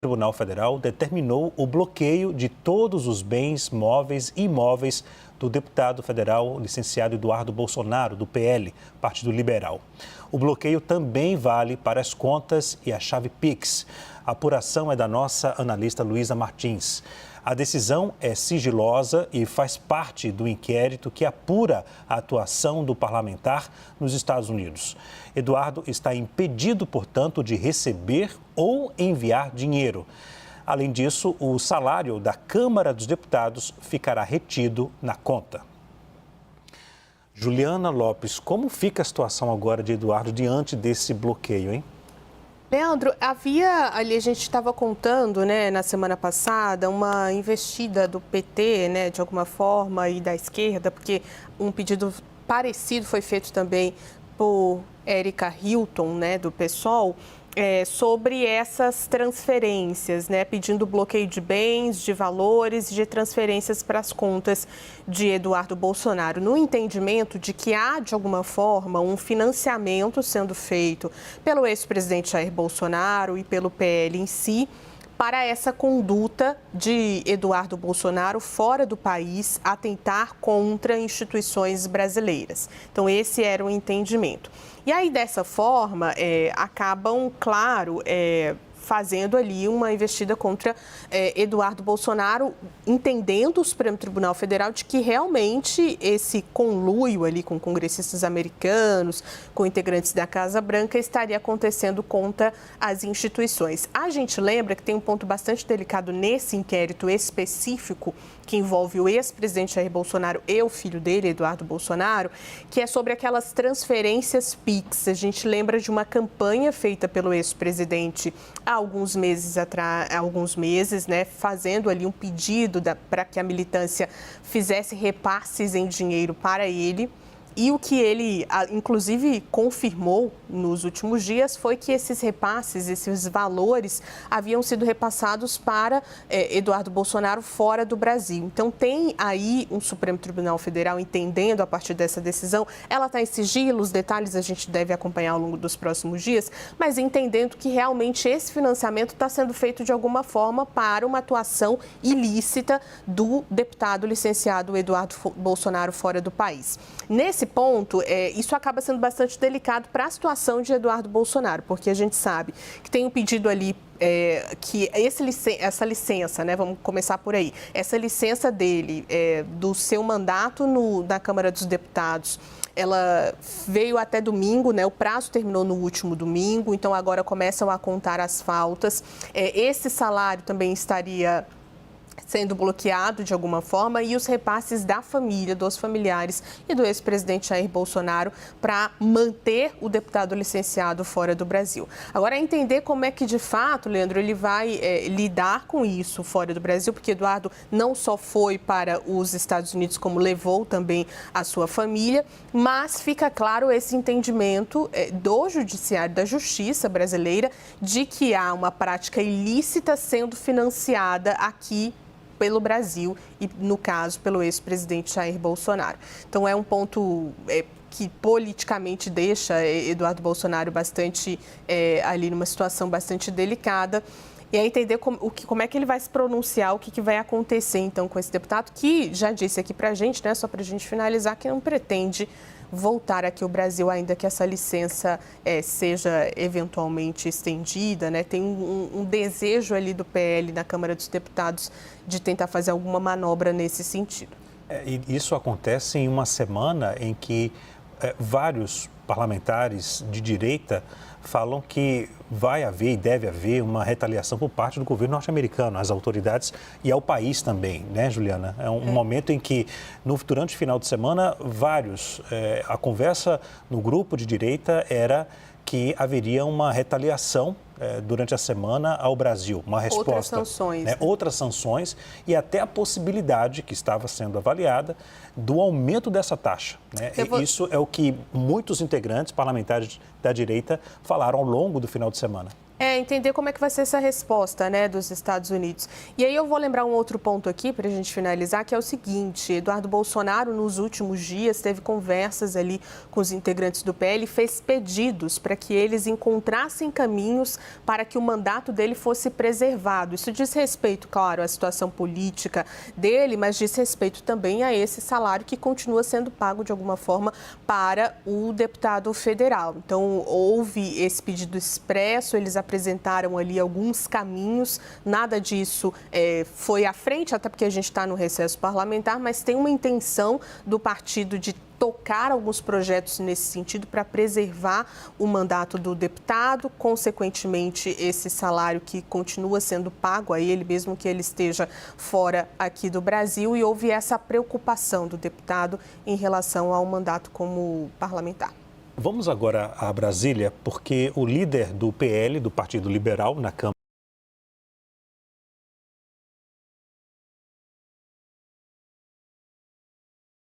O Tribunal Federal determinou o bloqueio de todos os bens móveis e imóveis do deputado federal licenciado Eduardo Bolsonaro, do PL, Partido Liberal. O bloqueio também vale para as contas e a chave Pix. A apuração é da nossa analista Luísa Martins. A decisão é sigilosa e faz parte do inquérito que apura a atuação do parlamentar nos Estados Unidos. Eduardo está impedido, portanto, de receber ou enviar dinheiro. Além disso, o salário da Câmara dos Deputados ficará retido na conta. Juliana Lopes, como fica a situação agora de Eduardo diante desse bloqueio, hein? Leandro, havia ali, a gente estava contando, né, na semana passada, uma investida do PT, né, de alguma forma, e da esquerda, porque um pedido parecido foi feito também por Érica Hilton, né, do PSOL, sobre essas transferências, né, pedindo bloqueio de bens, de valores e de transferências para as contas de Eduardo Bolsonaro, no entendimento de que há, de alguma forma, um financiamento sendo feito pelo ex-presidente Jair Bolsonaro e pelo PL em si, para essa conduta de Eduardo Bolsonaro fora do país, atentar contra instituições brasileiras. Então, esse era o entendimento. E aí, dessa forma, acabam, claro, fazendo ali uma investida contra Eduardo Bolsonaro, entendendo o Supremo Tribunal Federal de que realmente esse conluio ali com congressistas americanos, com integrantes da Casa Branca, estaria acontecendo contra as instituições. A gente lembra que tem um ponto bastante delicado nesse inquérito específico que envolve o ex-presidente Jair Bolsonaro e o filho dele, Eduardo Bolsonaro, que é sobre aquelas transferências Pix. A gente lembra de uma campanha feita pelo ex-presidente há alguns meses atrás, né, fazendo ali um pedido para que a militância fizesse repasses em dinheiro para ele. E o que ele, inclusive, confirmou nos últimos dias foi que esses repasses, esses valores, haviam sido repassados para Eduardo Bolsonaro fora do Brasil. Então, tem aí um Supremo Tribunal Federal entendendo a partir dessa decisão. Ela está em sigilo, os detalhes a gente deve acompanhar ao longo dos próximos dias, mas entendendo que realmente esse financiamento está sendo feito de alguma forma para uma atuação ilícita do deputado licenciado Eduardo Bolsonaro fora do país. Nesse ponto, isso acaba sendo bastante delicado para a situação de Eduardo Bolsonaro, porque a gente sabe que tem um pedido ali que essa licença, né, vamos começar por aí, essa licença dele, do seu mandato na Câmara dos Deputados, ela veio até domingo, né? O prazo terminou no último domingo, então agora começam a contar as faltas. Esse salário também estaria sendo bloqueado de alguma forma e os repasses da família, dos familiares e do ex-presidente Jair Bolsonaro para manter o deputado licenciado fora do Brasil. Agora, entender como é que, de fato, Leandro, ele vai lidar com isso fora do Brasil, porque Eduardo não só foi para os Estados Unidos, como levou também a sua família, mas fica claro esse entendimento do Judiciário, da Justiça brasileira, de que há uma prática ilícita sendo financiada aqui pelo Brasil e, no caso, pelo ex-presidente Jair Bolsonaro. Então, é um ponto que politicamente deixa Eduardo Bolsonaro bastante ali numa situação bastante delicada. E aí entender como é que ele vai se pronunciar, o que vai acontecer, então, com esse deputado, que já disse aqui pra gente, né, só pra gente finalizar, que não pretende voltar aqui ao Brasil, ainda que essa licença seja eventualmente estendida, né? Tem um desejo ali do PL na Câmara dos Deputados de tentar fazer alguma manobra nesse sentido. E isso acontece em uma semana em que vários parlamentares de direita falam que vai haver e deve haver uma retaliação por parte do governo norte-americano, às autoridades e ao país também, né, Juliana? É um momento em que, durante o final de semana, a conversa no grupo de direita era que haveria uma retaliação durante a semana ao Brasil, uma resposta. Outras sanções. Né? Outras sanções e até a possibilidade, que estava sendo avaliada, do aumento dessa taxa. Né? Isso é o que muitos integrantes parlamentares da direita falaram ao longo do final de semana. Entender como é que vai ser essa resposta, né, dos Estados Unidos. E aí eu vou lembrar um outro ponto aqui para a gente finalizar, que é o seguinte: Eduardo Bolsonaro, nos últimos dias, teve conversas ali com os integrantes do PL, fez pedidos para que eles encontrassem caminhos para que o mandato dele fosse preservado. Isso diz respeito, claro, à situação política dele, mas diz respeito também a esse salário que continua sendo pago de alguma forma para o deputado federal. Então, houve esse pedido expresso, eles apresentaram ali alguns caminhos, nada disso foi à frente, até porque a gente está no recesso parlamentar, mas tem uma intenção do partido de tocar alguns projetos nesse sentido para preservar o mandato do deputado, consequentemente esse salário que continua sendo pago a ele, mesmo que ele esteja fora aqui do Brasil, e houve essa preocupação do deputado em relação ao mandato como parlamentar. Vamos agora a Brasília, porque o líder do PL, do Partido Liberal, na Câmara